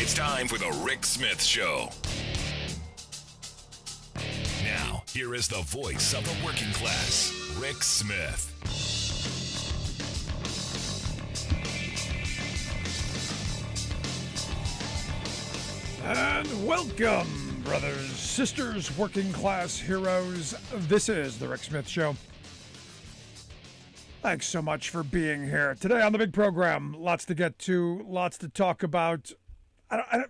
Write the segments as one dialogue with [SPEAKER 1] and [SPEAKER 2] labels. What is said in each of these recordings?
[SPEAKER 1] It's time for the Rick Smith Show. Now, here is the voice of the working class, Rick Smith.
[SPEAKER 2] And welcome, brothers, sisters, working class heroes. This is the Rick Smith Show. Thanks so much for being here. Today on the big program, lots to get to, lots to talk about. I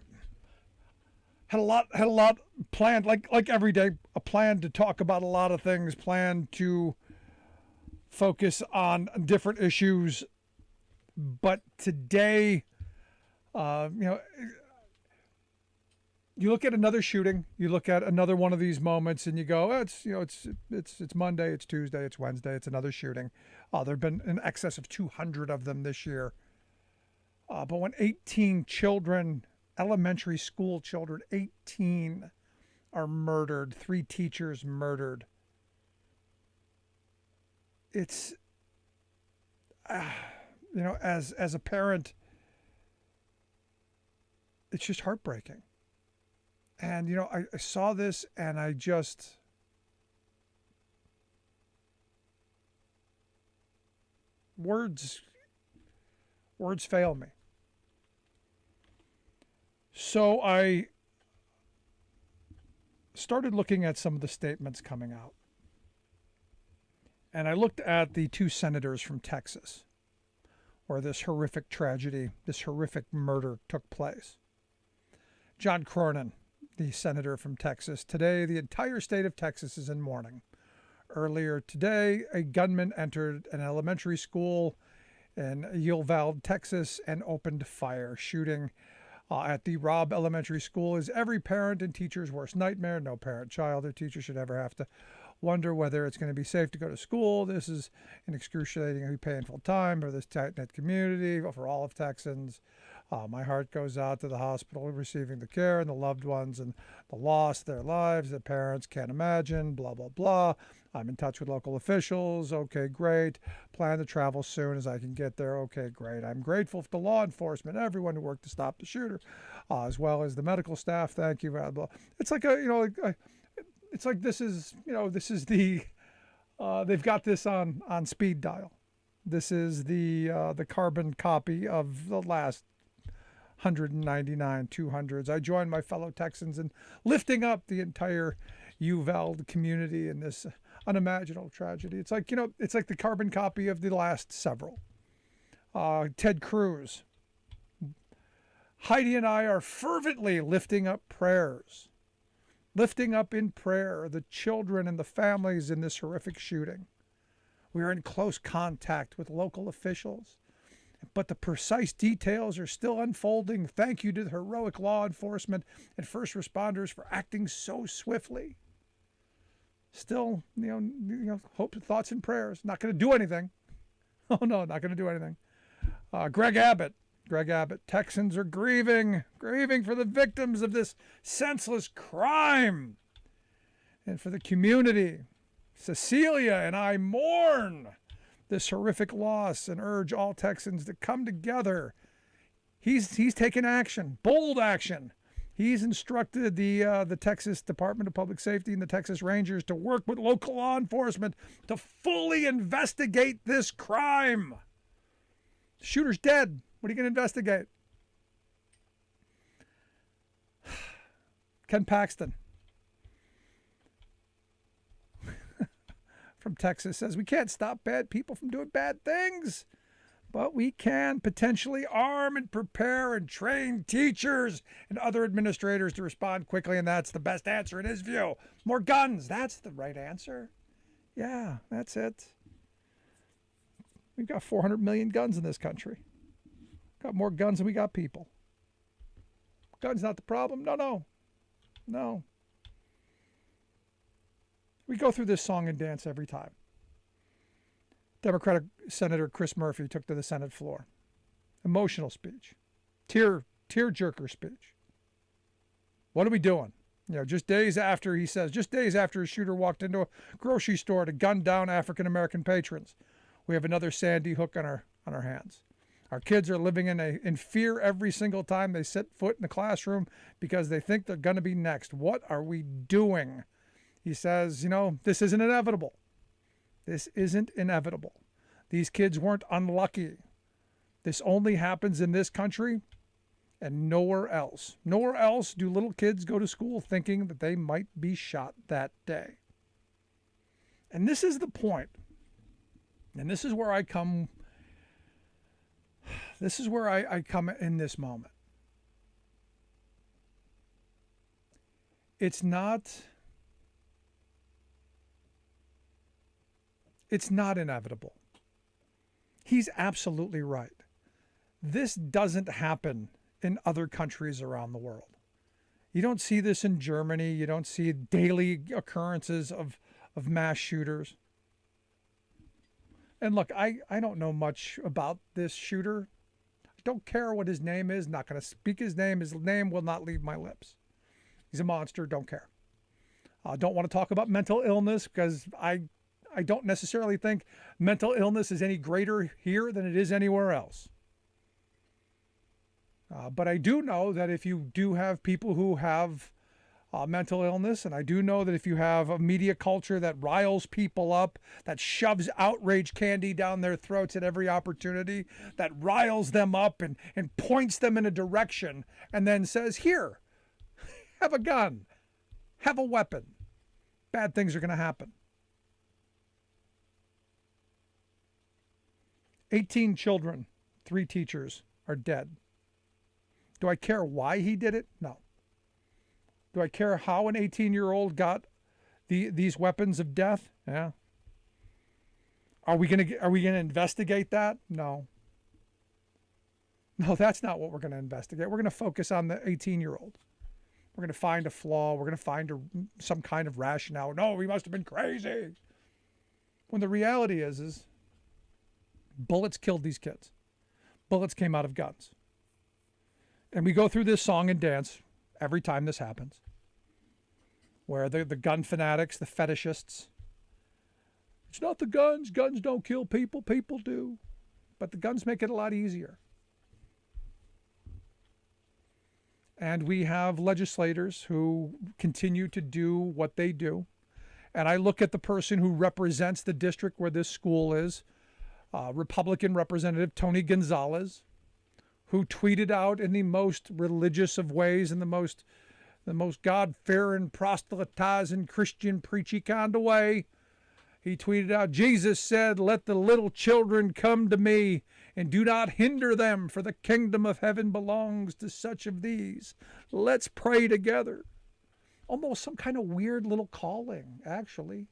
[SPEAKER 2] had a lot planned, like every day, a plan to talk about a lot of things, plan to focus on different issues. But today, you look at another shooting, you look at another one of these moments, and you go, it's Monday, it's Tuesday, it's Wednesday, it's another shooting. There have been in excess of 200 of them this year. But when 18 children, elementary school children, 18 are murdered, 3 teachers murdered, it's, as a parent, it's just heartbreaking. And, I saw this and I just, words fail me. So I started looking at some of the statements coming out. And I looked at the 2 senators from Texas where this horrific tragedy, this horrific murder took place. John Cornyn, the senator from Texas. Today, the entire state of Texas is in mourning. Earlier today, a gunman entered an elementary school in Uvalde, Texas, and opened fire. Shooting at the Robb Elementary School is every parent and teacher's worst nightmare. No parent, child, or teacher should ever have to wonder whether it's going to be safe to go to school. This is an excruciatingly painful time for this tight-knit community, for all of Texans. My heart goes out to the hospital receiving the care and the loved ones and the loss of their lives. The parents can't imagine, blah, blah, blah. I'm in touch with local officials. Okay, great. Plan to travel soon as I can get there. Okay, great. I'm grateful to law enforcement, everyone who worked to stop the shooter, as well as the medical staff. Thank you. Blah, blah. It's like it's like this is the, they've got this on speed dial. This is the carbon copy of the last 199, 200s. I join my fellow Texans in lifting up the entire Uvalde community in this unimaginable tragedy. It's like, it's like the carbon copy of the last several. Ted Cruz. Heidi and I are fervently lifting up in prayer the children and the families in this horrific shooting. We are in close contact with local officials, but the precise details are still unfolding. Thank you to the heroic law enforcement and first responders for acting so swiftly. Still, hope, thoughts, and prayers. Not going to do anything. Oh no, not going to do anything. Greg Abbott. Texans are grieving for the victims of this senseless crime and for the community. Cecilia and I mourn this horrific loss and urge all Texans to come together. He's taken action, bold action. He's instructed the Texas Department of Public Safety and the Texas Rangers to work with local law enforcement to fully investigate this crime. The shooter's dead. What are you going to investigate? Ken Paxton from Texas says, we can't stop bad people from doing bad things, but we can potentially arm and prepare and train teachers and other administrators to respond quickly, and that's the best answer in his view. More guns, that's the right answer. Yeah, that's it. We've got 400 million guns in this country. Got more guns than we got people. Guns not the problem? No. We go through this song and dance every time. Democratic Senator Chris Murphy took to the Senate floor. Emotional speech. Tear-jerker speech. What are we doing? Just days after a shooter walked into a grocery store to gun down African-American patrons, we have another Sandy Hook on our hands. Our kids are living in fear every single time they set foot in the classroom because they think they're going to be next. What are we doing? He says, this isn't inevitable. This isn't inevitable. These kids weren't unlucky. This only happens in this country and nowhere else. Nowhere else do little kids go to school thinking that they might be shot that day. And this is the point. And this is where I come. This is where I come in this moment. It's not inevitable. He's absolutely right. This doesn't happen in other countries around the world. You don't see this in Germany. You don't see daily occurrences of mass shooters. And look, I don't know much about this shooter. I don't care what his name is. Not going to speak his name. His name will not leave my lips. He's a monster. Don't care. I don't want to talk about mental illness because I don't necessarily think mental illness is any greater here than it is anywhere else. But I do know that if you do have people who have mental illness, and I do know that if you have a media culture that riles people up, that shoves outrage candy down their throats at every opportunity, that riles them up and points them in a direction and then says, here, have a gun, have a weapon, bad things are going to happen. 18 children, 3 teachers are dead. Do I care why he did it? No. Do I care how an 18-year-old got these weapons of death? Yeah. Are we gonna investigate that? No. No, that's not what we're going to investigate. We're going to focus on the 18-year-old. We're going to find a flaw. We're going to find some kind of rationale. No, he must have been crazy. When the reality is bullets killed these kids. Bullets came out of guns. And we go through this song and dance every time this happens, where the gun fanatics, the fetishists, it's not the guns. Guns don't kill people. People do. But the guns make it a lot easier. And we have legislators who continue to do what they do. And I look at the person who represents the district where this school is, Republican Representative Tony Gonzalez, who tweeted out in the most religious of ways, in the most God-fearing, proselytizing, Christian, preachy kind of way. He tweeted out, Jesus said, let the little children come to me, and do not hinder them, for the kingdom of heaven belongs to such of these. Let's pray together. Almost some kind of weird little calling, actually.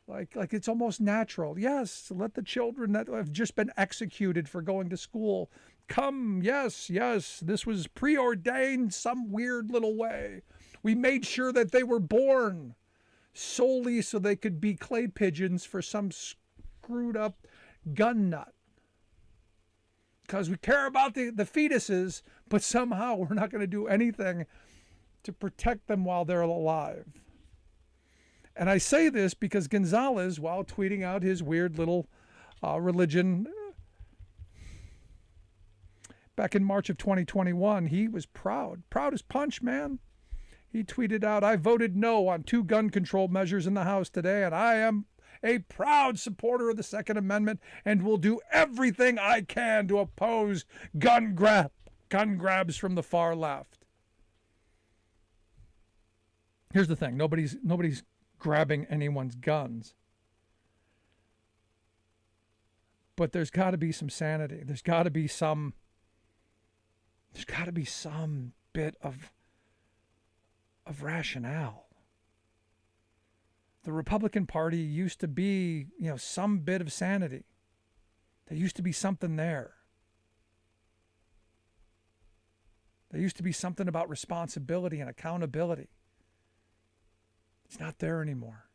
[SPEAKER 2] Like it's almost natural. Yes, let the children that have just been executed for going to school come. Yes, this was preordained some weird little way. We made sure that they were born solely so they could be clay pigeons for some screwed up gun nut. Because we care about the fetuses, but somehow we're not going to do anything to protect them while they're alive. And I say this because Gonzalez, while tweeting out his weird little religion back in March of 2021, he was proud as punch, man. He tweeted out, I voted no on 2 gun control measures in the House today, and I am a proud supporter of the Second Amendment and will do everything I can to oppose gun grabs from the far left. Here's the thing, nobody's grabbing anyone's guns. But there's got to be some sanity. There's got to be some bit of rationale. The Republican Party used to be, some bit of sanity. There used to be something there. There used to be something about responsibility and accountability. It's not there anymore.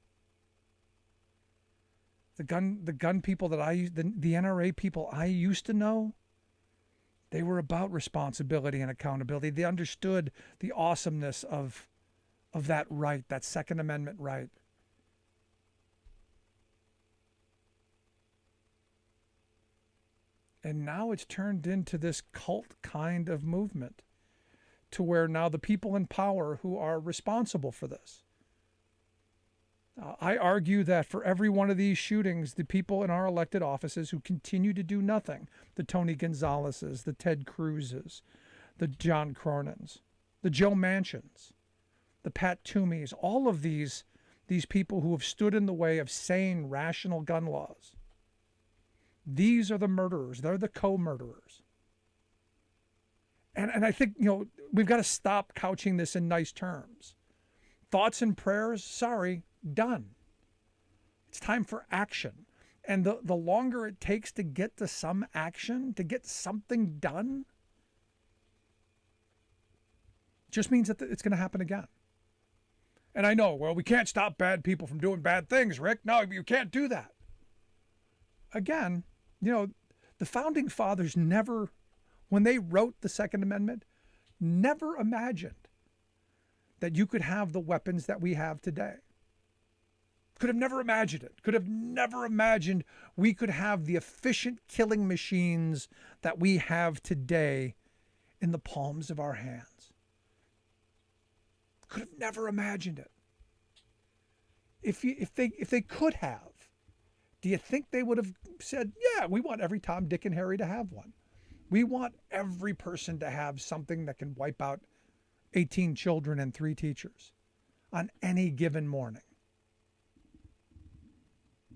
[SPEAKER 2] The gun people that the NRA people I used to know, they were about responsibility and accountability. They understood the awesomeness of that right, that Second Amendment right. And now it's turned into this cult kind of movement to where now the people in power who are responsible for this. I argue that for every one of these shootings, the people in our elected offices who continue to do nothing, the Tony Gonzaleses, the Ted Cruzes, the John Cronins, the Joe Manchins, the Pat Toomeys, all of these people who have stood in the way of sane, rational gun laws. These are the murderers. They're the co-murderers. And I think, we've got to stop couching this in nice terms. Thoughts and prayers, sorry, done. It's time for action. And the longer it takes to get to some action, to get something done, just means that it's going to happen again. And I know, well, we can't stop bad people from doing bad things, Rick. No, you can't do that. Again, the founding fathers never, when they wrote the Second Amendment, never imagined that you could have the weapons that we have today. Could have never imagined it. Could have never imagined we could have the efficient killing machines that we have today in the palms of our hands. Could have never imagined it. If they could have, do you think they would have said, yeah, we want every Tom, Dick, and Harry to have one? We want every person to have something that can wipe out 18 children and 3 teachers on any given morning.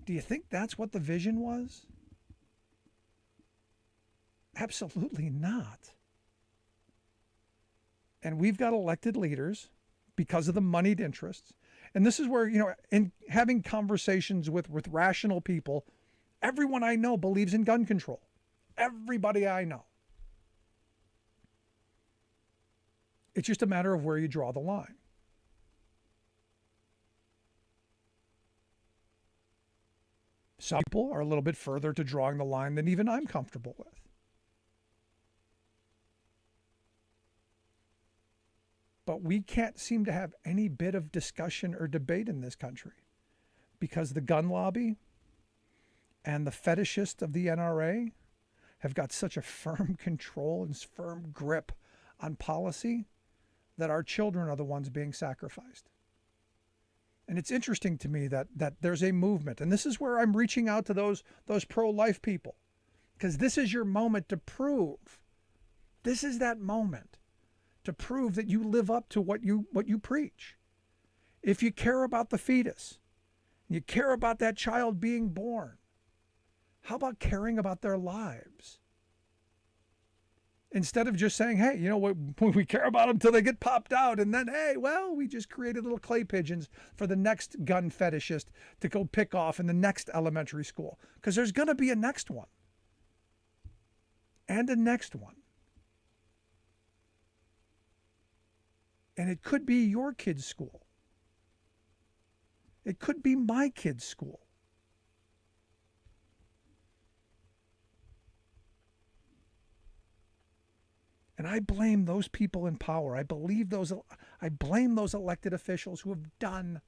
[SPEAKER 2] Do you think that's what the vision was? Absolutely not. And we've got elected leaders because of the moneyed interests. And this is where, in having conversations with rational people, everyone I know believes in gun control. Everybody I know. It's just a matter of where you draw the line. Some people are a little bit further to drawing the line than even I'm comfortable with. But we can't seem to have any bit of discussion or debate in this country because the gun lobby and the fetishists of the NRA have got such a firm control and firm grip on policy that our children are the ones being sacrificed. And it's interesting to me that there's a movement, and this is where I'm reaching out to those pro-life people, because this is your moment to prove. This is that moment to prove that you live up to what you preach. If you care about the fetus, you care about that child being born, how about caring about their lives? Instead of just saying, hey, we care about them until they get popped out, and then, hey, well, we just created little clay pigeons for the next gun fetishist to go pick off in the next elementary school. Because there's going to be a next one. And a next one. And it could be your kid's school. It could be my kid's school. And I blame those people in power. I blame those elected officials who have done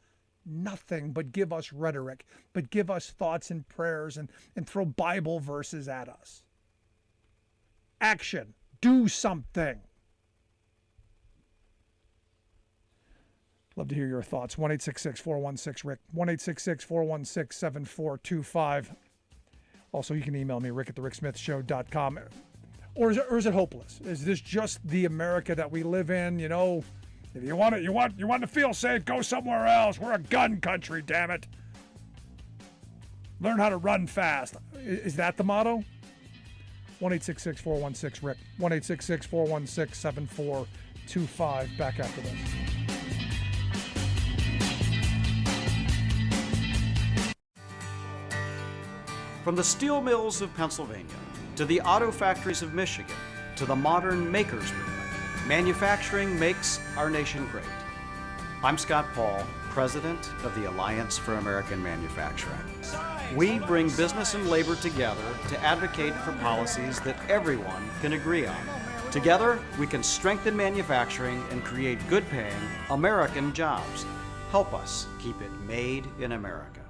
[SPEAKER 2] nothing but give us rhetoric, but give us thoughts and prayers and throw Bible verses at us. Action. Do something. Love to hear your thoughts. 1-866-416-RICK. 1-866-416-7425. Also, you can email me, rick@thericksmithshow.com. Or is it hopeless? Is this just the America that we live in? If you want to feel safe, go somewhere else. We're a gun country, damn it. Learn how to run fast. Is that the motto? 1-866-416-RICK. 1-866-416-7425. Back after this.
[SPEAKER 3] From the steel mills of Pennsylvania, to the auto factories of Michigan, to the modern makers movement, manufacturing makes our nation great. I'm Scott Paul, president of the Alliance for American Manufacturing. We bring business and labor together to advocate for policies that everyone can agree on. Together, we can strengthen manufacturing and create good-paying American jobs. Help us keep it made in America.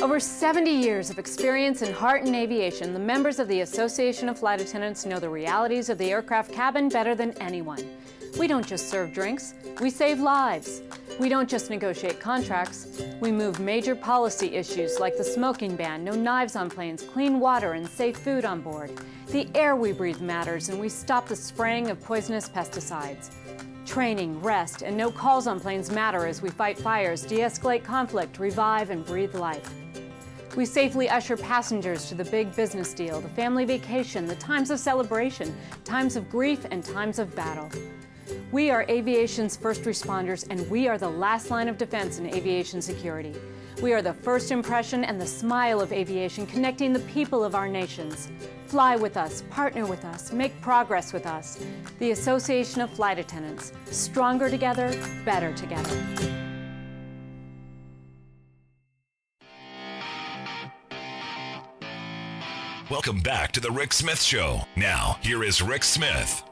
[SPEAKER 4] Over 70 years of experience in heart and aviation, the members of the Association of Flight Attendants know the realities of the aircraft cabin better than anyone. We don't just serve drinks, we save lives. We don't just negotiate contracts, we move major policy issues like the smoking ban, no knives on planes, clean water, and safe food on board. The air we breathe matters, and we stop the spraying of poisonous pesticides. Training, rest, and no calls on planes matter as we fight fires, de-escalate conflict, revive, and breathe life. We safely usher passengers to the big business deal, the family vacation, the times of celebration, times of grief, and times of battle. We are aviation's first responders, and we are the last line of defense in aviation security. We are the first impression and the smile of aviation, connecting the people of our nations. Fly with us, partner with us, make progress with us. The Association of Flight Attendants. Stronger together, better together.
[SPEAKER 1] Welcome back to the Rick Smith Show. Now, here is Rick Smith.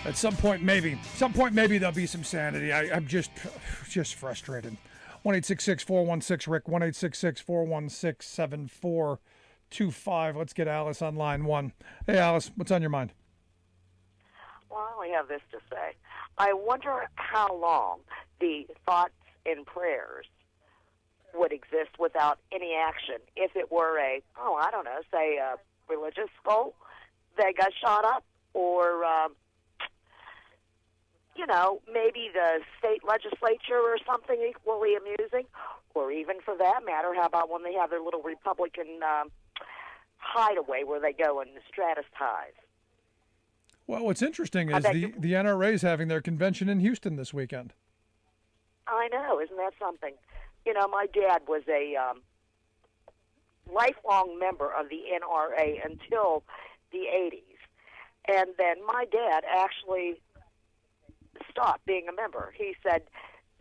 [SPEAKER 2] At some point, maybe there'll be some sanity. I'm just frustrated. 1-866-416-RICK, 1-866-416-7425. Let's get Alice on line one. Hey, Alice, what's on your mind?
[SPEAKER 5] Well, I only have this to say. I wonder how long the thoughts and prayers would exist without any action if it were say a religious school that got shot up, or maybe the state legislature or something equally amusing, or even for that matter, how about when they have their little Republican hideaway where they go and strategize?
[SPEAKER 2] Well, what's interesting is the NRA is having their convention in Houston this weekend.
[SPEAKER 5] I know, isn't that something? My dad was a lifelong member of the NRA until the 80s, and then my dad actually stopped being a member. He said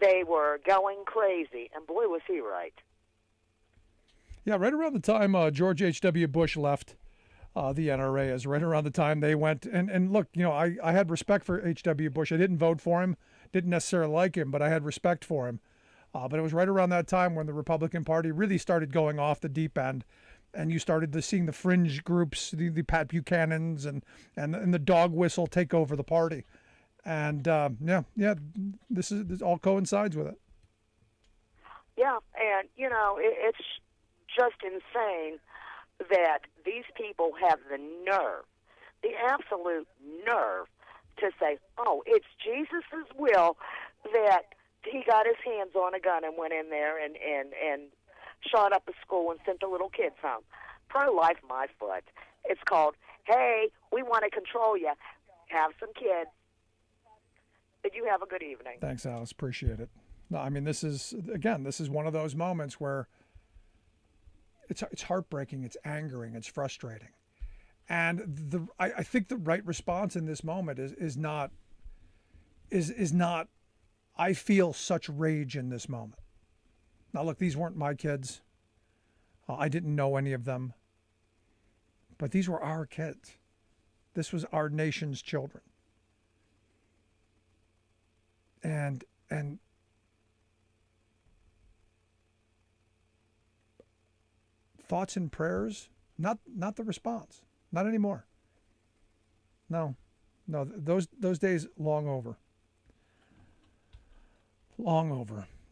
[SPEAKER 5] they were going crazy, and boy, was he right.
[SPEAKER 2] Yeah, right around the time George H.W. Bush left the NRA, is right around the time they went. And look, I had respect for H.W. Bush. I didn't vote for him, didn't necessarily like him, but I had respect for him. But it was right around that time when the Republican Party really started going off the deep end, and you started seeing the fringe groups, the Pat Buchanans and the dog whistle take over the party. And this all coincides with it.
[SPEAKER 5] Yeah, and it's just insane that these people have the nerve, the absolute nerve, to say, "Oh, it's Jesus's will that he got his hands on a gun and went in there and shot up a school and sent the little kids home." Pro-life, my foot. It's called, "Hey, we want to control you. Have some kids." Did you have a good evening?
[SPEAKER 2] Thanks, Alice. Appreciate it. No, I mean, this is one of those moments where it's heartbreaking, it's angering, it's frustrating. And I think the right response in this moment is not I feel such rage in this moment. Now, look, these weren't my kids. I didn't know any of them. But these were our kids. This was our nation's children. And thoughts and prayers, not the response, not anymore. No, those days long over.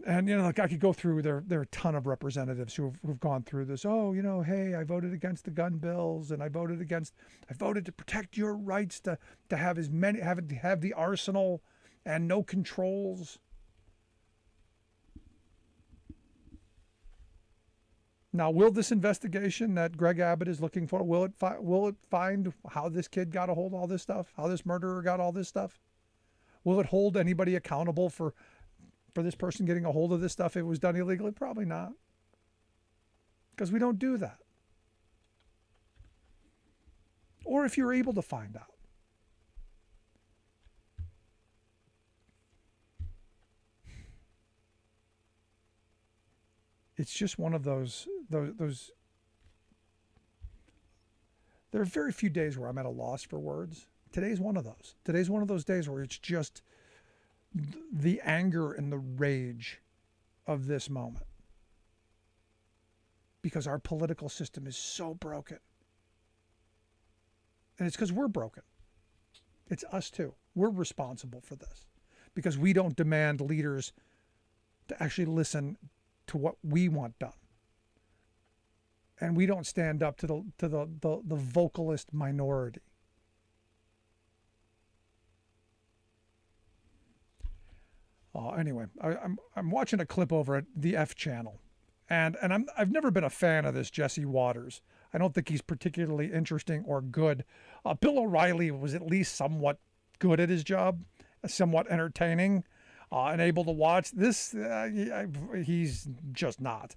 [SPEAKER 2] And I could go through there are a ton of representatives who've gone through this. Oh, hey, I voted against the gun bills, and I voted to protect your rights to have have the arsenal and no controls. Now, will this investigation that Greg Abbott is looking for, will it find how this kid got a hold of all this stuff, how this murderer got all this stuff? Will it hold anybody accountable for this person getting a hold of this stuff if it was done illegally? Probably not, because we don't do that. Or if you're able to find out. It's just one of those There are very few days where I'm at a loss for words. Today's one of those. Today's one of those days where it's just the anger and the rage of this moment. Because our political system is so broken. And it's because we're broken. It's us too. We're responsible for this. Because we don't demand leaders to actually listen to what we want done. And we don't stand up to the vocalist minority. Anyway, I'm watching a clip over at the F channel, and I've never been a fan of this Jesse Waters. I don't think he's particularly interesting or good. Bill O'Reilly was at least somewhat good at his job, somewhat entertaining, and able to watch. This he's just not.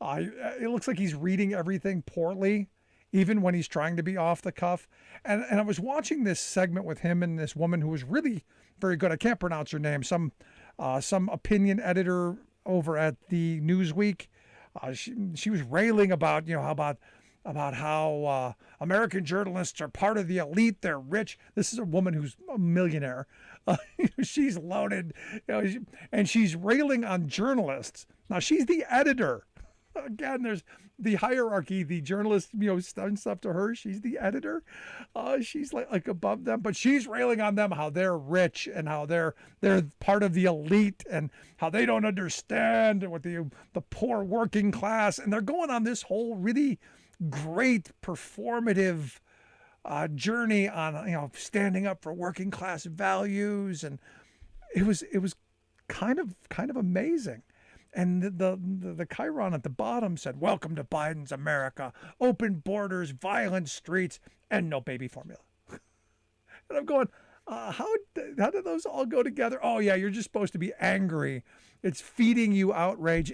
[SPEAKER 2] It looks like he's reading everything poorly, even when he's trying to be off the cuff. And I was watching this segment with him and this woman who was really very good. I can't pronounce her name. Some opinion editor over at the Newsweek. She was railing about, about how American journalists are part of the elite. They're rich. This is a woman who's a millionaire. She's loaded, and she's railing on journalists. Now she's the editor. Again, there's the hierarchy. The journalist, sends stuff to her. She's the editor. She's like above them, but she's railing on them how they're rich and how they're part of the elite and how they don't understand what the poor working class. And they're going on this whole really great performative journey on standing up for working class values, and it was kind of amazing. And the chyron at the bottom said, "Welcome to Biden's America, open borders, violent streets, and no baby formula." And I'm going, how do those all go together? Oh yeah, you're just supposed to be angry. It's feeding you outrage.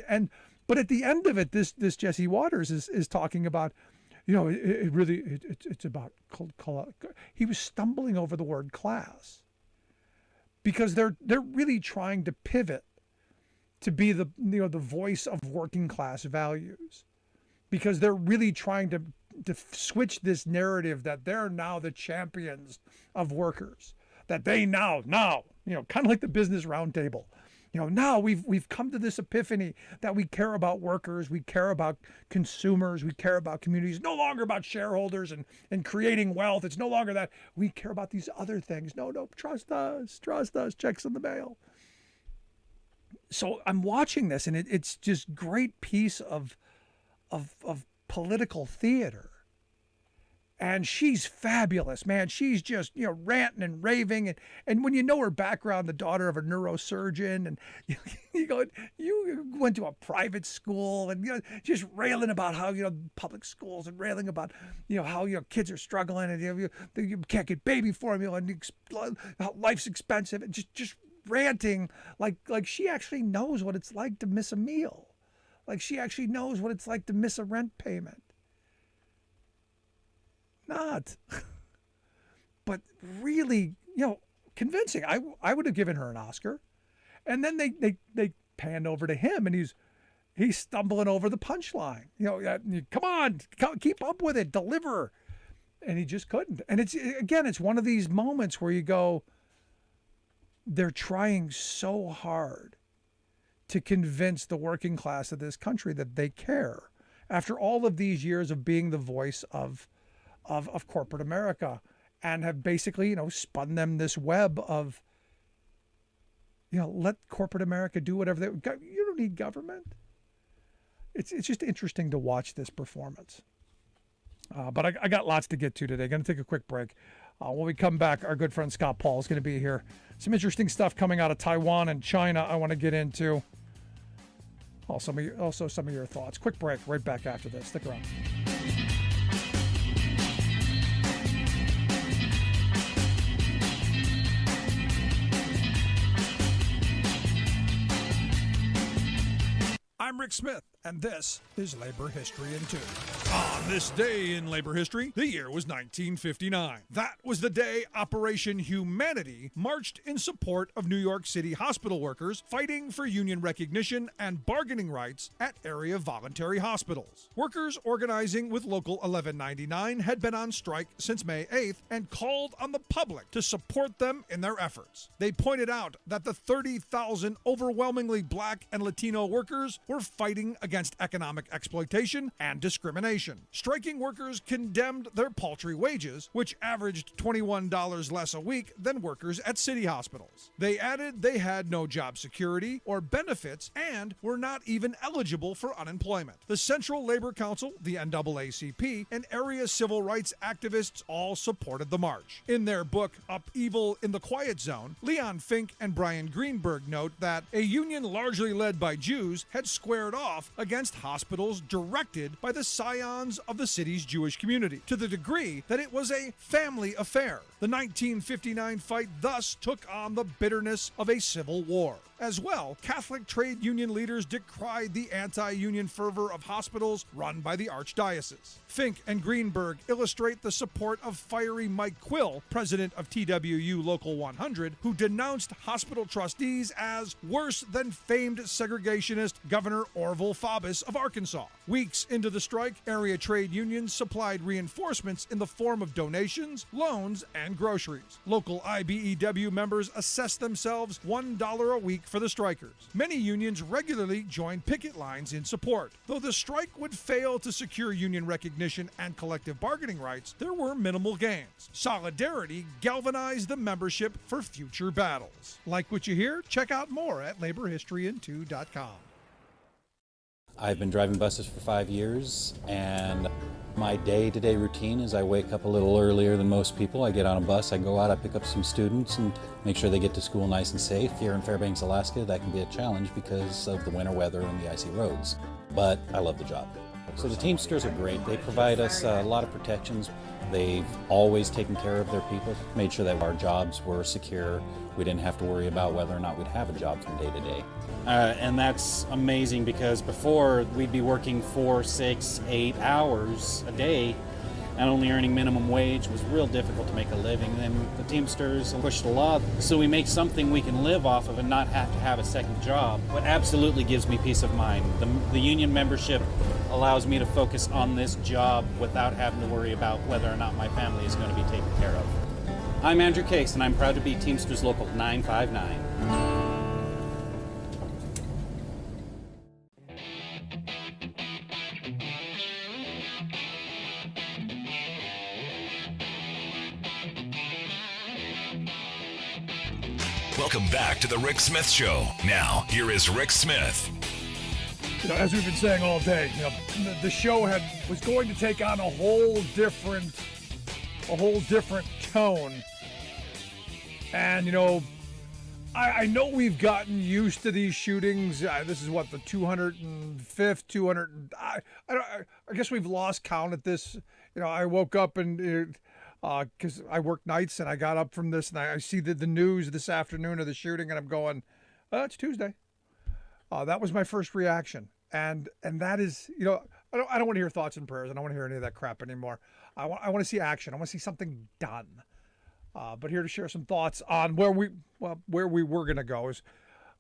[SPEAKER 2] But at the end of it, this Jesse Waters is talking about, it's about, he was stumbling over the word class, because they're really trying to pivot to be the voice of working class values, because they're really trying to switch this narrative that they're now the champions of workers, that they now kind of like the Business Roundtable, now we've come to this epiphany that we care about workers, we care about consumers, we care about communities, no longer about shareholders and creating wealth. It's no longer that. We care about these other things. No, trust us, checks in the mail. So I'm watching this, and it's just great piece of political theater. And she's fabulous, man. She's just, ranting and raving. And when you know her background, the daughter of a neurosurgeon, and you went to a private school, and just railing about how, public schools, and railing about, how, kids are struggling, and you can't get baby formula, and how life's expensive, and just ranting like she actually knows what it's like to miss a meal, like she actually knows what it's like to miss a rent payment. Not, but really, convincing. I would have given her an Oscar. And then they panned over to him, and he's stumbling over the punchline. Come on, keep up with it, deliver, and he just couldn't. And it's one of these moments where you go, they're trying so hard to convince the working class of this country that they care, after all of these years of being the voice of corporate America, and have basically, spun them this web of, let corporate America do whatever you don't need government. It's just interesting to watch this performance. But I got lots to get to today. Going to take a quick break. When we come back, our good friend Scott Paul is going to be here. Some interesting stuff coming out of Taiwan and China I want to get into. Also some of your thoughts. Quick break, right back after this. Stick around. I'm Rick Smith. and this is Labor History in 2. On this day in labor history, the year was 1959. That was the day Operation Humanity marched in support of New York City hospital workers fighting for union recognition and bargaining rights at area voluntary hospitals. Workers organizing with Local 1199 had been on strike since May 8th and called on the public to support them in their efforts. They pointed out that the 30,000 overwhelmingly black and Latino workers were fighting against economic exploitation and discrimination. Striking workers condemned their paltry wages, which averaged $21 less a week than workers at city hospitals. They added they had no job security or benefits and were not even eligible for unemployment. The Central Labor Council, the NAACP, and area civil rights activists all supported the march. In their book, Upheaval in the Quiet Zone, Leon Fink and Brian Greenberg note that a union largely led by Jews had squared off against hospitals directed by the scions of the city's Jewish community, to the degree that it was a family affair. The 1959 fight thus took on the bitterness of a civil war. As well, Catholic trade union leaders decried the anti-union fervor of hospitals run by the Archdiocese. Fink and Greenberg illustrate the support of fiery Mike Quill, president of TWU Local 100, who denounced hospital trustees as worse than famed segregationist Governor Orville Faubus of Arkansas. Weeks into the strike, area trade unions supplied reinforcements in the form of donations, loans, and groceries. Local IBEW members assessed themselves $1 a week for the strikers. Many unions regularly joined picket lines in support. Though the strike would fail to secure union recognition and collective bargaining rights, there were minimal gains. Solidarity galvanized the membership for future battles. Like what you hear? Check out more at laborhistoryin2.com.
[SPEAKER 6] I've been driving buses for 5 years, and my day-to-day routine is I wake up a little earlier than most people. I get on a bus, I go out, I pick up some students and make sure they get to school nice and safe. Here in Fairbanks, Alaska, that can be a challenge because of the winter weather and the icy roads. But I love the job. So the Teamsters are great. They provide us a lot of protections. They've always taken care of their people, made sure that our jobs were secure. We didn't have to worry about whether or not we'd have a job from day to day.
[SPEAKER 7] And that's amazing because before we'd be working 4, 6, 8 hours a day and only earning minimum wage was real difficult to make a living. Then the Teamsters pushed a law so we make something we can live off of and not have to have a second job. What absolutely gives me peace of mind. The union membership allows me to focus on this job without having to worry about whether or not my family is going to be taken care of. I'm Andrew Case, and I'm proud to be Teamsters Local 959.
[SPEAKER 1] Welcome back to the Rick Smith Show. Now, here is Rick Smith.
[SPEAKER 2] You know, as we've been saying all day, you know, the show was going to take on a whole different tone. And you know, I know we've gotten used to these shootings. This is what, the 205th, 200. I guess we've lost count at this. You know, I woke up and because I work nights and I got up from this and I see the news this afternoon of the shooting and I'm going, it's Tuesday. That was my first reaction. And that is, you know, I don't want to hear thoughts and prayers. I don't want to hear any of that crap anymore. I want to see action. I want to see something done. But here to share some thoughts on where we were going to go is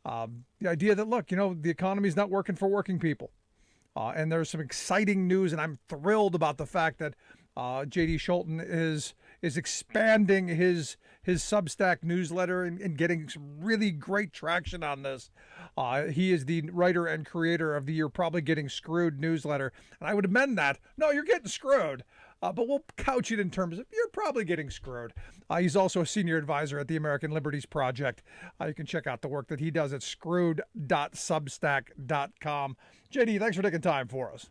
[SPEAKER 2] the idea that, look, you know, the economy is not working for working people. And there's some exciting news, and I'm thrilled about the fact that J.D. Schulten is expanding his Substack newsletter and getting some really great traction on this. He is the writer and creator of the You're Probably Getting Screwed newsletter. And I would amend that. No, you're getting screwed. But we'll couch it in terms of you're probably getting screwed. He's also a senior advisor at the American Liberties Project. You can check out the work that he does at screwed.substack.com. JD, thanks for taking time for us.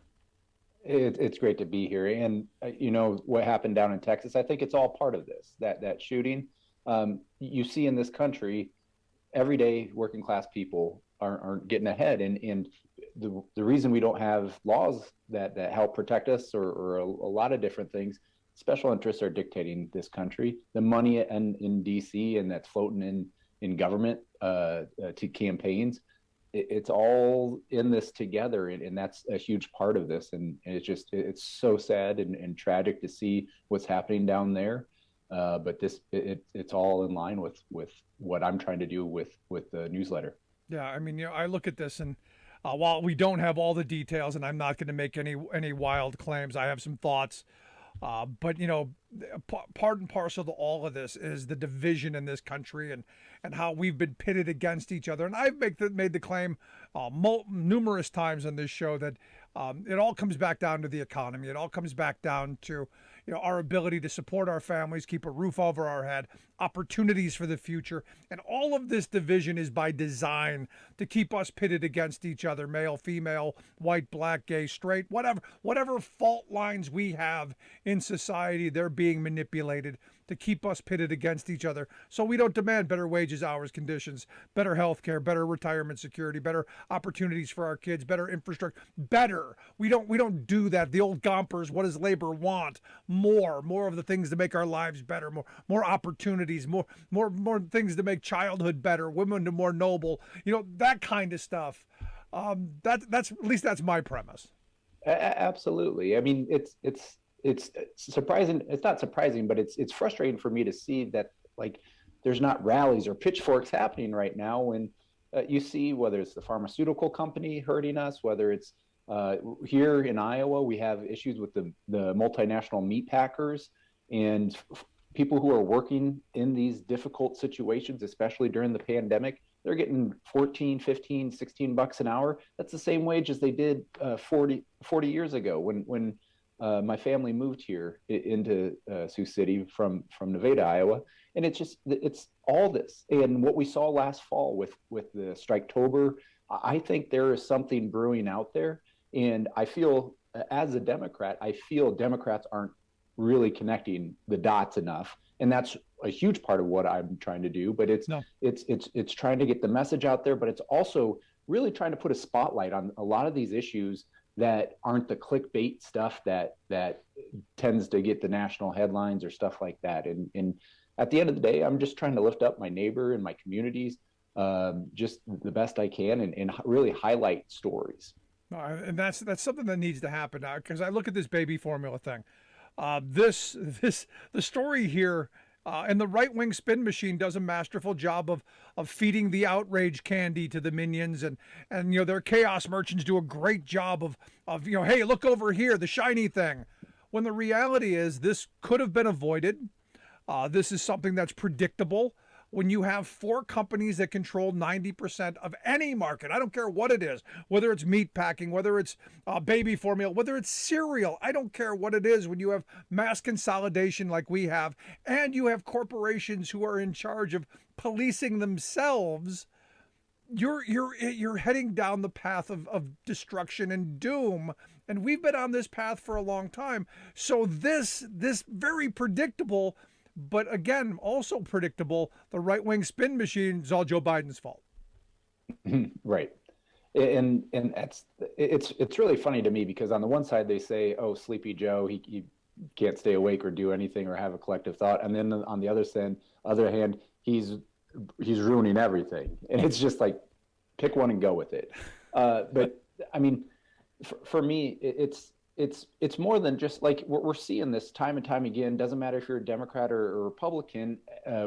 [SPEAKER 8] It's great to be here. And you know what happened down in Texas, I think it's all part of this, that shooting. You see in this country, every day working class people aren't getting ahead. And the reason we don't have laws that help protect us or a lot of different things, special interests are dictating this country. The money in DC and that's floating in government to campaigns it's all in this together, and that's a huge part of this. And it's so sad and tragic to see what's happening down there. But it's all in line with what I'm trying to do with the newsletter.
[SPEAKER 2] Yeah, I mean, I look at this, and while we don't have all the details, and I'm not going to make any wild claims, I have some thoughts. But part and parcel to all of this is the division in this country, and how we've been pitted against each other. And I've made the claim numerous times on this show that it all comes back down to the economy. It all comes back down to our ability to support our families, keep a roof over our head, opportunities for the future. And all of this division is by design to keep us pitted against each other, male, female, white, black, gay, straight, whatever fault lines we have in society, they're being manipulated to keep us pitted against each other. So we don't demand better wages, hours, conditions, better health care, better retirement security, better opportunities for our kids, better infrastructure, better. We don't do that. The old Gompers, what does labor want? More of the things to make our lives better, more opportunities, more things to make childhood better, women to more noble, that kind of stuff. That's at least that's my premise.
[SPEAKER 8] Absolutely. I mean, it's surprising. It's not surprising, but it's frustrating for me to see that there's not rallies or pitchforks happening right now when you see whether it's the pharmaceutical company hurting us, whether it's here in Iowa, we have issues with the multinational meat packers and people who are working in these difficult situations, especially during the pandemic. They're getting 14, 15, 16 bucks an hour. That's the same wage as they did 40 years ago when my family moved here into Sioux City from Nevada, Iowa. And it's all this. And what we saw last fall with the Striketober, I think there is something brewing out there. And I feel, as a Democrat, Democrats aren't really connecting the dots enough. And that's a huge part of what I'm trying to do. But it's trying to get the message out there, but it's also really trying to put a spotlight on a lot of these issues that aren't the clickbait stuff that tends to get the national headlines or stuff like that. And at the end of the day, I'm just trying to lift up my neighbor and my communities just the best I can and really highlight stories.
[SPEAKER 2] And that's something that needs to happen now, because I look at this baby formula thing. The story here, and the right-wing spin machine does a masterful job of feeding the outrage candy to the minions, and their chaos merchants do a great job of hey, look over here, the shiny thing. When the reality is this could have been avoided. This is something that's predictable. When you have 4 companies that control 90% of any market, I don't care what it is, whether it's meat packing, whether it's baby formula, whether it's cereal, I don't care what it is. When you have mass consolidation like we have, and you have corporations who are in charge of policing themselves, you're heading down the path of destruction and doom. And we've been on this path for a long time. So this very predictable, but again, also predictable, the right-wing spin machine is all Joe Biden's fault.
[SPEAKER 8] Right. And it's really funny to me because on the one side they say, oh, Sleepy Joe, he can't stay awake or do anything or have a collective thought. And then on the other hand, he's ruining everything. And it's just like, pick one and go with it. But I mean, for me, it's more than just like we're seeing this time and time again. Doesn't matter if you're a Democrat or a Republican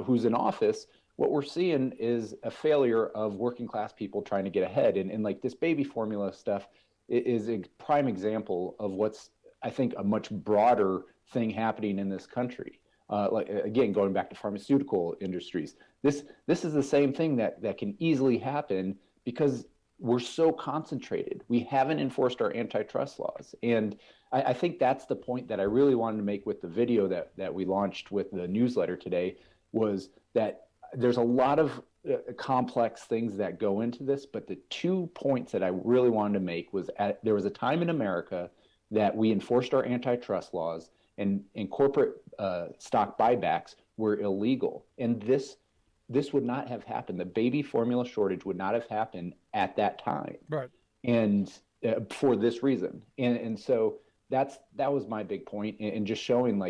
[SPEAKER 8] who's in office. What we're seeing is a failure of working class people trying to get ahead. And like this baby formula stuff is a prime example of what's, I think, a much broader thing happening in this country. Like again, going back to pharmaceutical industries, this is the same thing that can easily happen because we're so concentrated. We haven't enforced our antitrust laws. And I think that's the point that I really wanted to make with the video that we launched with the newsletter today, was that there's a lot of complex things that go into this. But the 2 points that I really wanted to make was there was a time in America that we enforced our antitrust laws and corporate stock buybacks were illegal. And this would not have happened. The baby formula shortage would not have happened at that time.
[SPEAKER 2] Right.
[SPEAKER 8] And for this reason. And so that was my big point. And just showing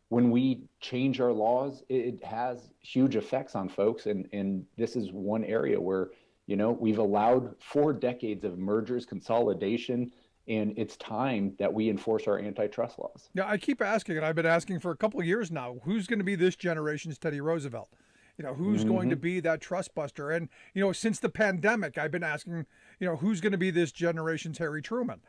[SPEAKER 8] when we change our laws, it has huge effects on folks. And this is one area where You know, we've allowed 4 decades of mergers, consolidation, and it's time that we enforce our antitrust laws.
[SPEAKER 2] Yeah, I keep asking, and I've been asking for a couple of years now, who's going to be this generation's Teddy Roosevelt? You know, who's going to be that trust buster? And, you know, since the pandemic, I've been asking, you know, who's going to be this generation's Harry Truman?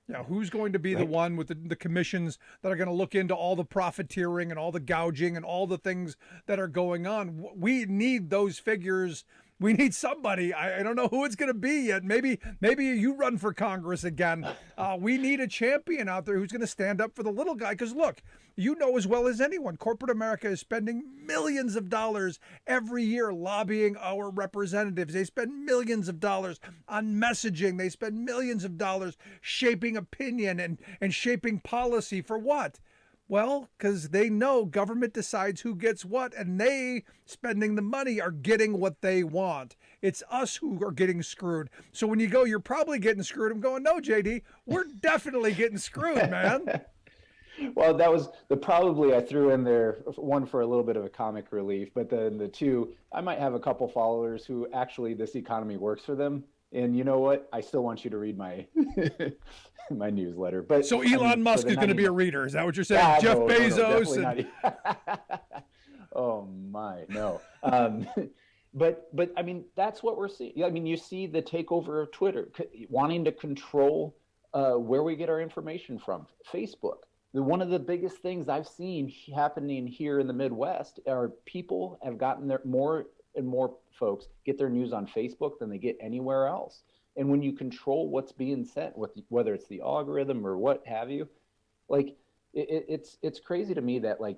[SPEAKER 2] You know, who's going to be the one with the commissions that are going to look into all the profiteering and all the gouging and all the things that are going on? We need those figures. We need somebody. I don't know who it's going to be yet. Maybe you run for Congress again. We need a champion out there who's going to stand up for the little guy. Because look, you know as well as anyone, corporate America is spending millions of dollars every year lobbying our representatives. They spend millions of dollars on messaging. They spend millions of dollars shaping opinion and shaping policy for what? Well, because they know government decides who gets what, and they, spending the money, are getting what they want. It's us who are getting screwed. So when you go, you're probably getting screwed, I'm going, no, JD, we're definitely getting screwed, man.
[SPEAKER 8] Well, that was probably I threw in there one for a little bit of a comic relief, but then the two, I might have a couple followers who actually this economy works for them. And you know what? I still want you to read my my newsletter. But
[SPEAKER 2] so Elon Musk is going to be a reader. Is that what you're saying? Yeah, Jeff Bezos.
[SPEAKER 8] Oh my, no. But I mean, that's what we're seeing. I mean, you see the takeover of Twitter, wanting to control where we get our information from. Facebook. One of the biggest things I've seen happening here in the Midwest are people have gotten their more and more folks get their news on Facebook than they get anywhere else. And when you control what's being sent, whether it's the algorithm or what have you, like it's crazy to me that like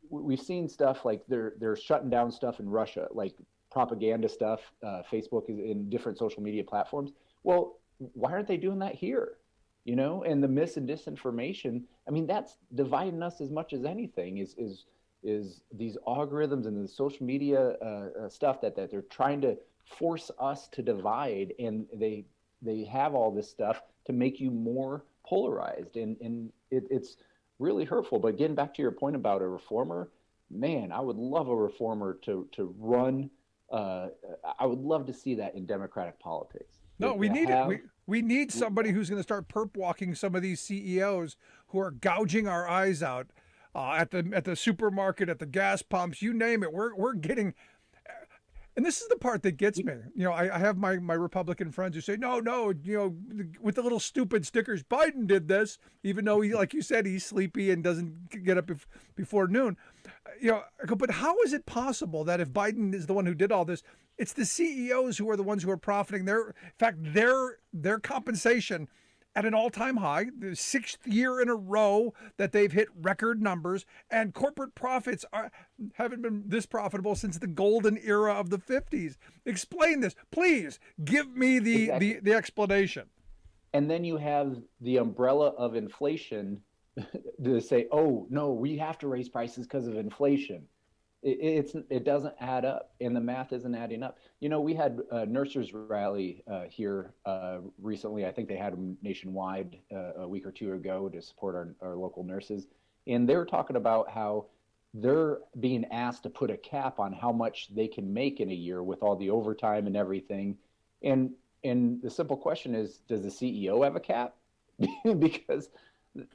[SPEAKER 8] we've seen stuff like they're shutting down stuff in Russia, like propaganda stuff. Facebook is in different social media platforms. Well, why aren't they doing that here? You know, and the mis and disinformation. I mean, that's dividing us as much as anything. Is these algorithms and the social media stuff that they're trying to force us to divide, and they have all this stuff to make you more polarized, and it's really hurtful. But getting back to your point about a reformer, man, I would love a reformer to run. I would love to see that in Democratic politics.
[SPEAKER 2] No, we need it. We need somebody who's going to start perp walking some of these CEOs who are gouging our eyes out. At the supermarket, at the gas pumps, you name it. We're getting, and this is the part that gets me. You know, I have my Republican friends who say, no, you know, with the little stupid stickers, Biden did this, even though he, like you said, he's sleepy and doesn't get up before noon. You know, I go, but how is it possible that if Biden is the one who did all this, it's the CEOs who are the ones who are profiting? In fact, their compensation at an all-time high, the 6th year in a row that they've hit record numbers, and corporate profits haven't been this profitable since the golden era of the 50s. Explain this, please. Give me the explanation.
[SPEAKER 8] And then you have the umbrella of inflation to say, oh no, we have to raise prices because of inflation. It doesn't add up, and the math isn't adding up. You know, we had a nurses rally here recently. I think they had them nationwide a week or two ago to support our local nurses. And they were talking about how they're being asked to put a cap on how much they can make in a year with all the overtime and everything. And the simple question is, does the CEO have a cap? Because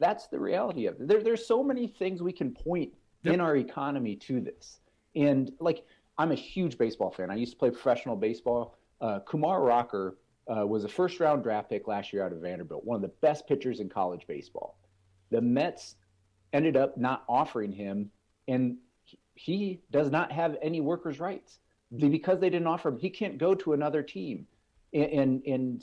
[SPEAKER 8] that's the reality of it. There's so many things we can point in our economy to this. And like, I'm a huge baseball fan. I used to play professional baseball. Kumar Rocker was a first-round draft pick last year out of Vanderbilt, one of the best pitchers in college baseball. The Mets ended up not offering him, and he does not have any workers' rights. Because they didn't offer him, he can't go to another team and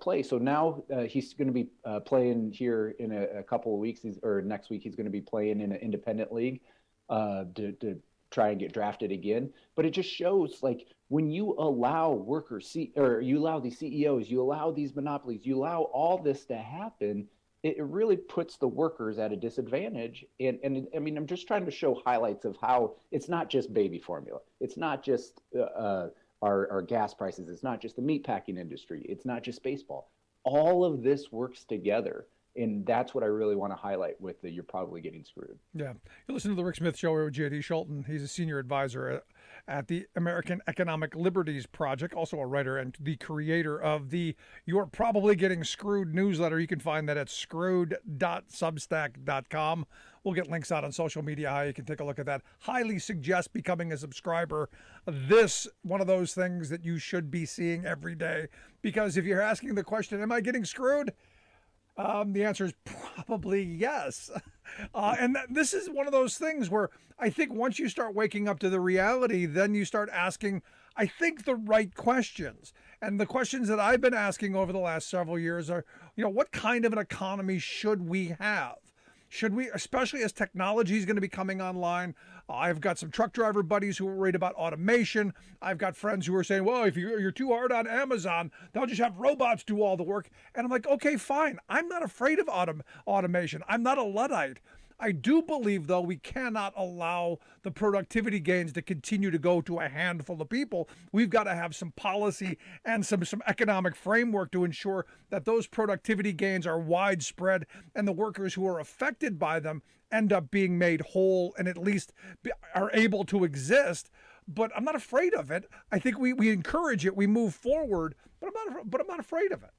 [SPEAKER 8] play. So now he's going to be playing here in a couple of weeks, or next week he's going to be playing in an independent league to try and get drafted again. But it just shows, like, when you allow workers, or you allow these CEOs, you allow these monopolies, you allow all this to happen, it really puts the workers at a disadvantage. And I mean, I'm just trying to show highlights of how it's not just baby formula. It's not just our gas prices. It's not just the meatpacking industry. It's not just baseball. All of this works together And that's what I really want to highlight with the "you're probably getting screwed."
[SPEAKER 2] Yeah. You listen to the Rick Smith Show with J.D. Schulten. He's a senior advisor at the American Economic Liberties Project, also a writer and the creator of the "You're Probably Getting Screwed" newsletter. You can find that at screwed.substack.com. We'll get links out on social media how you can take a look at that. Highly suggest becoming a subscriber. This, one of those things that you should be seeing every day, because if you're asking the question, am I getting screwed? The answer is probably yes. And this is one of those things where I think once you start waking up to the reality, then you start asking, I think, the right questions. And the questions that I've been asking over the last several years are, what kind of an economy should we have? Should we, especially as technology is going to be coming online? I've got some truck driver buddies who are worried about automation. I've got friends who are saying, well, if you're too hard on Amazon, they'll just have robots do all the work. And I'm like, okay, fine. I'm not afraid of automation. I'm not a Luddite. I do believe, though, we cannot allow the productivity gains to continue to go to a handful of people. We've got to have some policy and some economic framework to ensure that those productivity gains are widespread and the workers who are affected by them end up being made whole and at least are able to exist. But I'm not afraid of it. I think we encourage it. We move forward, but I'm not afraid of it.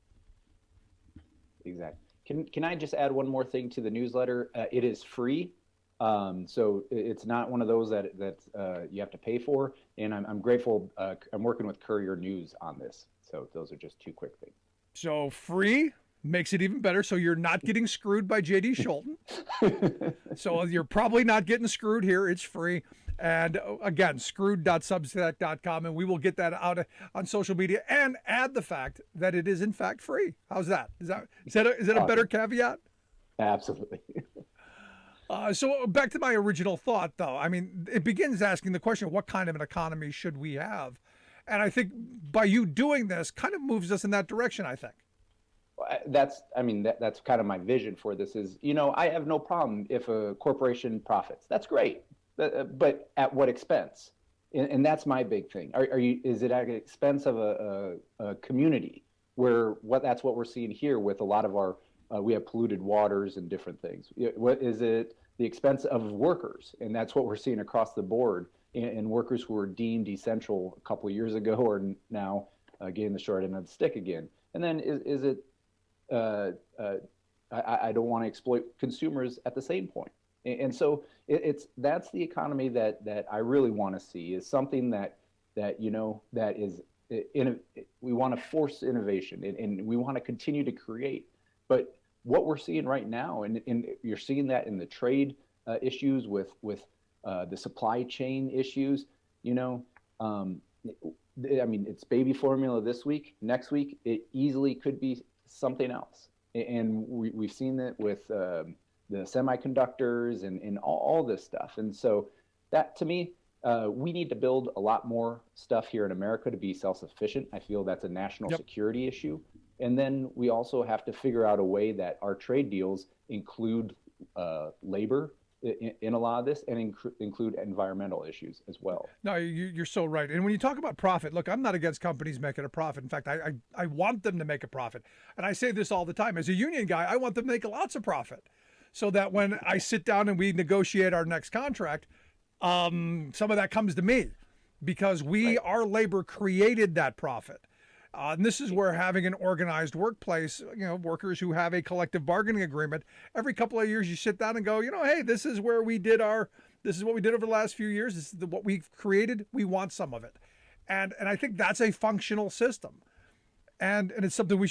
[SPEAKER 8] Exactly. Can I just add one more thing to the newsletter? It is free, so it's not one of those that you have to pay for. And I'm grateful. I'm working with Courier News on this. So those are just two quick things.
[SPEAKER 2] So free makes it even better. So you're not getting screwed by J.D. Schulten. So you're probably not getting screwed here. It's free. And again, screwed.substack.com, and we will get that out on social media and add the fact that it is in fact free. How's that? Is that a better caveat?
[SPEAKER 8] Absolutely.
[SPEAKER 2] So back to my original thought, though. I mean, it begins asking the question, what kind of an economy should we have? And I think by you doing this kind of moves us in that direction, I think.
[SPEAKER 8] That's kind of my vision for this is, I have no problem if a corporation profits. That's great. But at what expense? And that's my big thing. Is it at the expense of a community that's what we're seeing here with a lot of our, we have polluted waters and different things. What is it the expense of workers? And that's what we're seeing across the board in workers who were deemed essential a couple of years ago or now getting the short end of the stick again. And then is it, I don't want to exploit consumers at the same point. And so that's the economy that I really want to see is something that is we want to force innovation and we want to continue to create. But what we're seeing right now, and you're seeing that in the trade issues with the supply chain issues, it's baby formula this week. Next week, it easily could be something else. And we've seen that with the semiconductors and all this stuff. And so that, to me, we need to build a lot more stuff here in America to be self-sufficient. I feel that's a national security issue. And then we also have to figure out a way that our trade deals include labor in a lot of this and include environmental issues as well.
[SPEAKER 2] No, you're so right. And when you talk about profit, look, I'm not against companies making a profit. In fact, I want them to make a profit. And I say this all the time. As a union guy, I want them to make lots of profit so that when I sit down and we negotiate our next contract, some of that comes to me because our labor created that profit. And this is where having an organized workplace, workers who have a collective bargaining agreement, every couple of years you sit down and go, hey, this is what we did over the last few years. This is what we've created. We want some of it. And I think that's a functional system. And it's something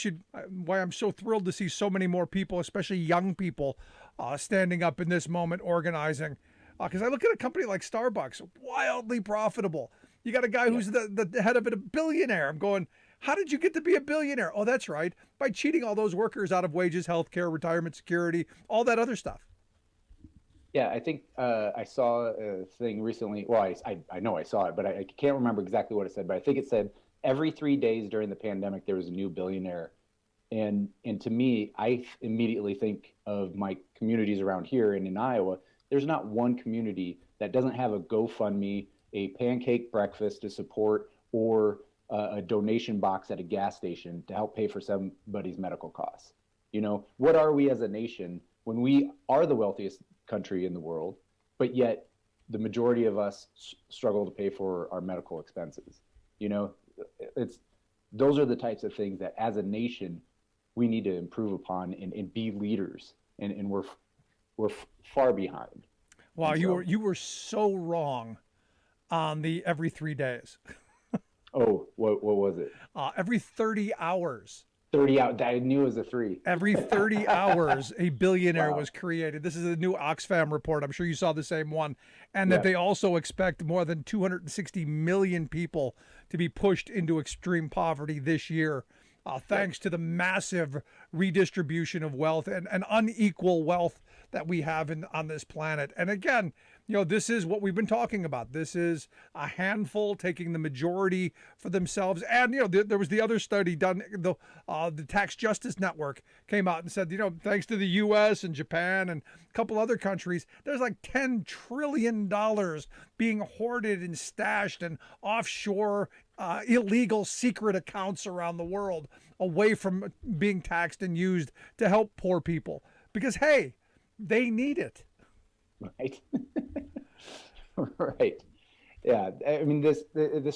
[SPEAKER 2] why I'm so thrilled to see so many more people, especially young people, standing up in this moment, organizing. Because I look at a company like Starbucks, wildly profitable. You got a guy who's the head of it, a billionaire. I'm going, how did you get to be a billionaire? Oh, that's right. By cheating all those workers out of wages, healthcare, retirement security, all that other stuff.
[SPEAKER 8] Yeah, I think I saw a thing recently. Well, I know I saw it, but I can't remember exactly what it said. But I think it said every 3 days during the pandemic, there was a new billionaire. And to me, I immediately think of my communities around here and in Iowa. There's not one community that doesn't have a GoFundMe, a pancake breakfast to support, or a donation box at a gas station to help pay for somebody's medical costs. You know, what are we as a nation when we are the wealthiest country in the world, but yet the majority of us struggle to pay for our medical expenses? You know, those are the types of things that as a nation we need to improve upon and be leaders, and we're far behind.
[SPEAKER 2] Wow, you were so wrong on the every 3 days.
[SPEAKER 8] Oh, what was it?
[SPEAKER 2] Every 30 hours.
[SPEAKER 8] 30 out. I knew it was a 3.
[SPEAKER 2] Every 30 hours, a billionaire was created. This is a new Oxfam report. I'm sure you saw the same one. And that they also expect more than 260 million people to be pushed into extreme poverty this year, thanks to the massive redistribution of wealth and unequal wealth that we have on this planet. And again, you know, this is what we've been talking about. This is a handful taking the majority for themselves. And, you know, there was the other study done, the Tax Justice Network came out and said, you know, thanks to the U.S. and Japan and a couple other countries, there's like $10 trillion being hoarded and stashed and offshore illegal secret accounts around the world away from being taxed and used to help poor people. Because, hey, they need it.
[SPEAKER 8] Right. Right. Yeah. I mean, this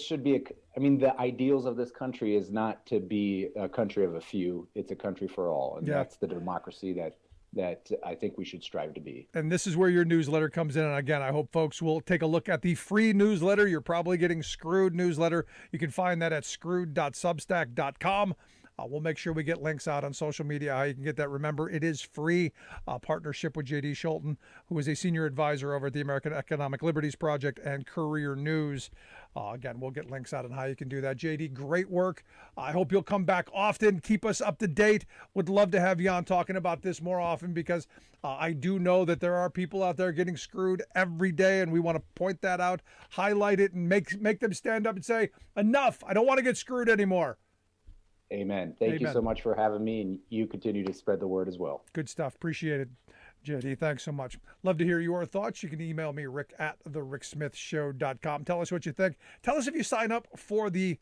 [SPEAKER 8] should be the ideals of this country is not to be a country of a few. It's a country for all. And that's the democracy that I think we should strive to be. And
[SPEAKER 2] this is where your newsletter comes in. And again, I hope folks will take a look at the free newsletter. You're probably getting Screwed newsletter. You can find that at screwed.substack.com. We'll make sure we get links out on social media how you can get that. Remember, it is free. Partnership with J.D. Schulten, who is a senior advisor over at the American Economic Liberties Project and Courier News. Again, we'll get links out on how you can do that. J.D., great work. I hope you'll come back often. Keep us up to date. Would love to have you on talking about this more often, because I do know that there are people out there getting screwed every day, and we want to point that out, highlight it, and make them stand up and say, enough. I don't want to get screwed anymore.
[SPEAKER 8] Amen. Thank you so much for having me, and you continue to spread the word as well.
[SPEAKER 2] Good stuff. Appreciate it, JD. Thanks so much. Love to hear your thoughts. You can email me, rick@thericksmithshow.com. Tell us what you think. Tell us if you sign up for the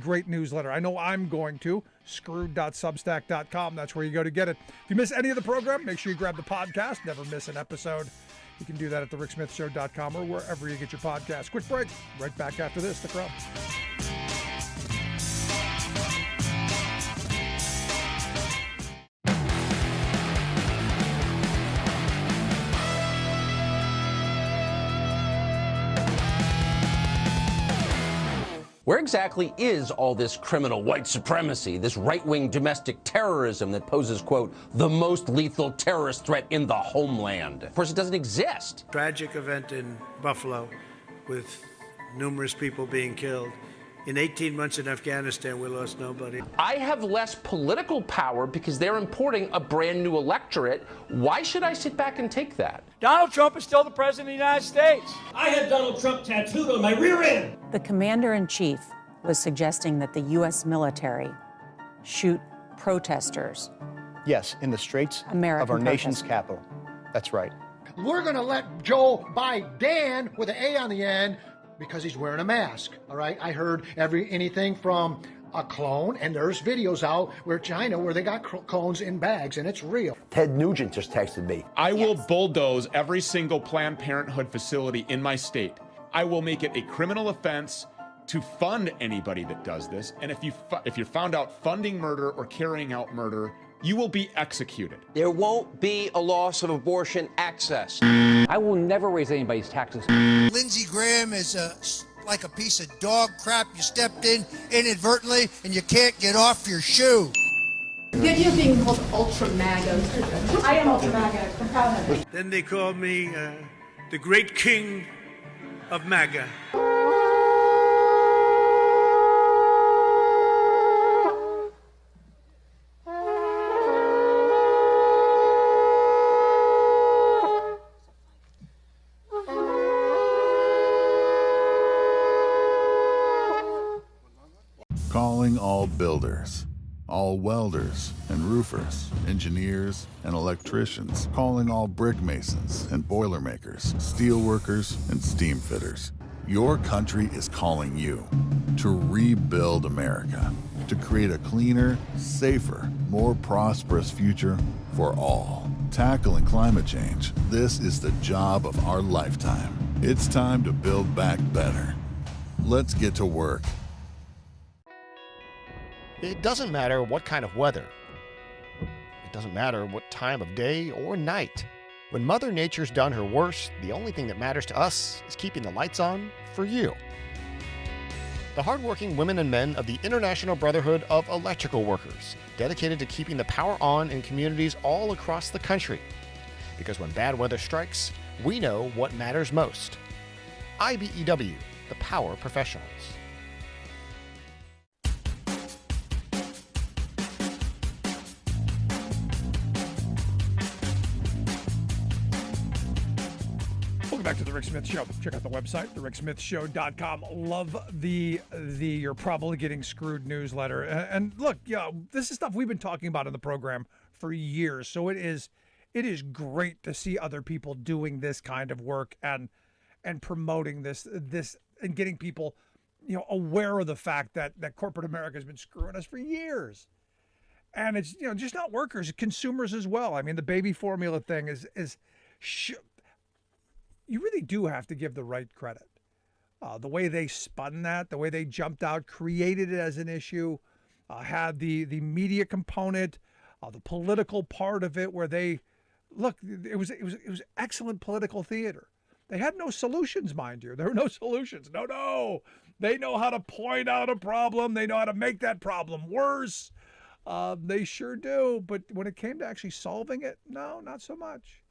[SPEAKER 2] great newsletter. I know I'm going to. Screwed.substack.com. That's where you go to get it. If you miss any of the program, make sure you grab the podcast. Never miss an episode. You can do that at thericksmithshow.com or wherever you get your podcasts. Quick break. Right back after this. The Crowd.
[SPEAKER 9] Where exactly is all this criminal white supremacy, this right-wing domestic terrorism that poses, quote, the most lethal terrorist threat in the homeland? Of course, it doesn't exist.
[SPEAKER 10] Tragic event in Buffalo with numerous people being killed. In 18 months in Afghanistan, we lost nobody.
[SPEAKER 9] I have less political power because they're importing a brand new electorate. Why should I sit back and take that?
[SPEAKER 11] Donald Trump is still the president of the United States.
[SPEAKER 12] I had Donald Trump tattooed on my rear end.
[SPEAKER 13] The commander-in-chief was suggesting that the U.S. military shoot protesters.
[SPEAKER 14] Yes, in the streets of our nation's capital. That's right.
[SPEAKER 15] We're going to let Joe Biden, with an A on the end, because he's wearing a mask, all right? I heard anything from a clone, and there's videos out where China, where they got clones in bags, and it's real.
[SPEAKER 16] Ted Nugent just texted me.
[SPEAKER 17] I will bulldoze every single Planned Parenthood facility in my state. I will make it a criminal offense to fund anybody that does this, and if you're found out funding murder or carrying out murder, you will be executed.
[SPEAKER 9] There won't be a loss of abortion access.
[SPEAKER 18] I will never raise anybody's taxes.
[SPEAKER 19] Lindsey Graham is like a piece of dog crap you stepped in inadvertently and you can't get off your shoe.
[SPEAKER 20] You're being called Ultra MAGA. I am Ultra MAGA. I'm proud of it.
[SPEAKER 10] Then they called me the great king of MAGA.
[SPEAKER 21] Calling all builders, all welders and roofers, engineers and electricians. Calling all brick masons and boilermakers, steel workers and steam fitters. Your country is calling you to rebuild America, to create a cleaner, safer, more prosperous future for all. Tackling climate change, this is the job of our lifetime. It's time to build back better. Let's get to work.
[SPEAKER 14] It doesn't matter what kind of weather. It doesn't matter what time of day or night. When Mother Nature's done her worst, the only thing that matters to us is keeping the lights on for you. The hardworking women and men of the International Brotherhood of Electrical Workers, dedicated to keeping the power on in communities all across the country. Because when bad weather strikes, we know what matters most. IBEW, the power professionals.
[SPEAKER 2] Welcome back to the Rick Smith Show. Check out the website, thericksmithshow.com. Love the You're Probably Getting Screwed newsletter. And look, this is stuff we've been talking about in the program for years. So it is great to see other people doing this kind of work and promoting this and getting people, aware of the fact that corporate America has been screwing us for years. And it's, just not workers, consumers as well. I mean, the baby formula thing is you really do have to give the right credit. The way they spun that, the way they jumped out, created it as an issue, had the media component, the political part of it, where it was excellent political theater. They had no solutions, mind you. There were no solutions. No. They know how to point out a problem. They know how to make that problem worse. They sure do. But when it came to actually solving it, no, not so much.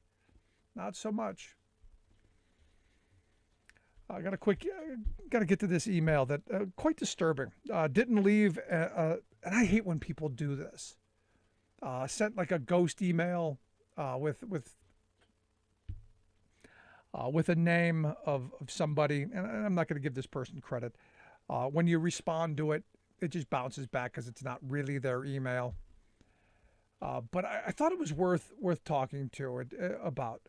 [SPEAKER 2] Not so much. I got to get to this email that quite disturbing. Didn't leave, and I hate when people do this. Sent like a ghost email with a name of somebody, and I'm not going to give this person credit. When you respond to it, it just bounces back because it's not really their email. But I thought it was worth talking to it about.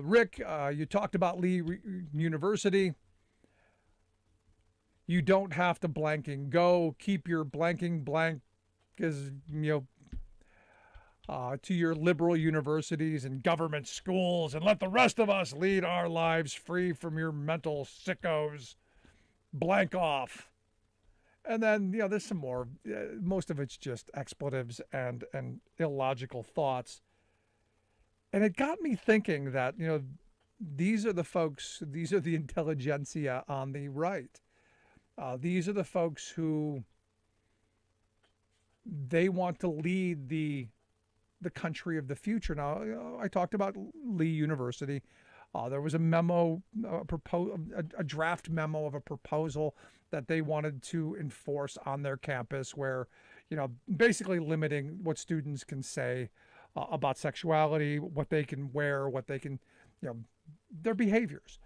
[SPEAKER 2] Rick, you talked about Lee University. You don't have to blanking go. Keep your blanking blank to your liberal universities and government schools, and let the rest of us lead our lives free from your mental sickos. Blank off. And then, there's some more. Most of it's just expletives and illogical thoughts. And it got me thinking that, these are the folks, these are the intelligentsia on the right. These are the folks who they want to lead the country of the future. Now, I talked about Lee University. There was a memo, a draft memo of a proposal that they wanted to enforce on their campus where, basically limiting what students can say about sexuality, what they can wear, what they can, their behaviors.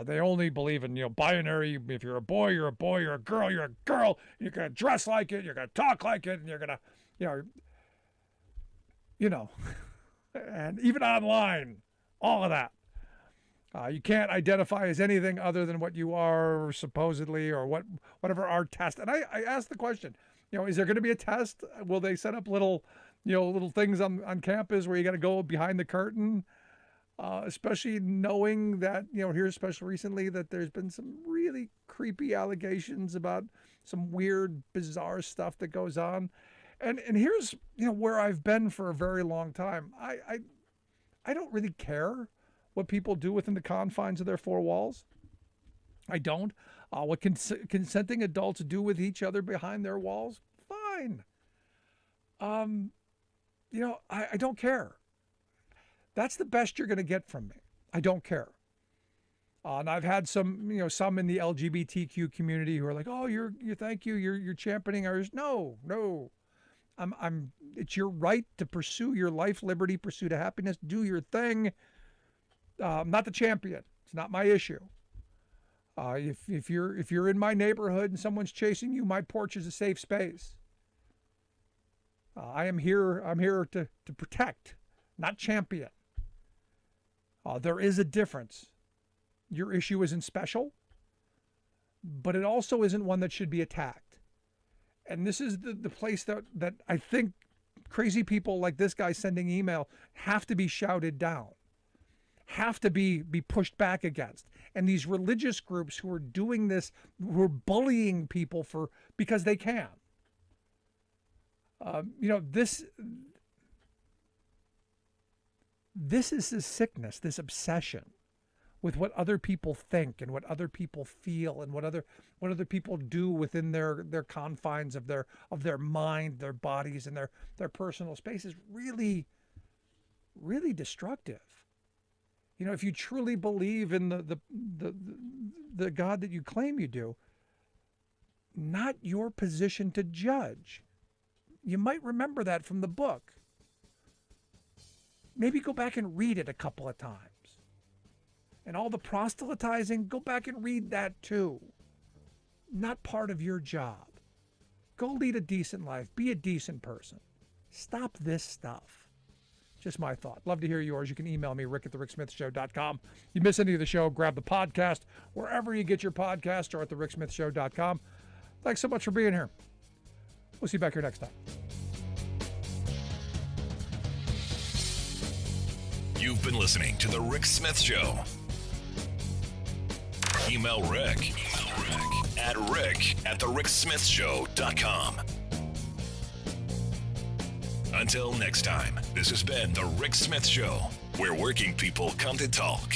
[SPEAKER 2] They only believe in, binary. If you're a boy, you're a boy. You're a girl, you're a girl. You're going to dress like it. You're going to talk like it. And you're going to, and even online, all of that. You can't identify as anything other than what you are supposedly, or whatever our test. And I asked the question, is there going to be a test? Will they set up little things on campus where you got to go behind the curtain, especially knowing that, here, especially recently, that there's been some really creepy allegations about some weird, bizarre stuff that goes on. And here's, where I've been for a very long time. I don't really care what people do within the confines of their four walls. I don't. What consenting adults do with each other behind their walls, fine. I don't care. That's the best you're going to get from me. I don't care. And I've had some in the LGBTQ community who are like, "Oh, thank you. You're championing ours." No. It's your right to pursue your life, liberty, pursuit of happiness. Do your thing. I'm not the champion. It's not my issue. If you're in my neighborhood and someone's chasing you, my porch is a safe space. I'm here to protect, not champion. There is a difference. Your issue isn't special. but it also isn't one that should be attacked. And this is the place that I think crazy people like this guy sending email have to be shouted down, have to be pushed back against. And these religious groups who are doing this, who are bullying people because they can. This is this sickness, this obsession with what other people think and what other people feel and what other people do within their confines of their mind, their bodies, and their personal space is really, really destructive. If you truly believe in the God that you claim you do, not your position to judge. You might remember that from the book. Maybe go back and read it a couple of times. And all the proselytizing, go back and read that too. Not part of your job. Go lead a decent life. Be a decent person. Stop this stuff. Just my thought. Love to hear yours. You can email me, rick@thericksmithshow.com. You miss any of the show, grab the podcast wherever you get your podcast or at thericksmithshow.com. Thanks so much for being here. We'll see you back here next time.
[SPEAKER 1] You've been listening to The Rick Smith Show. Email Rick at rick@thericksmithshow.com. Until next time, this has been The Rick Smith Show, where working people come to talk.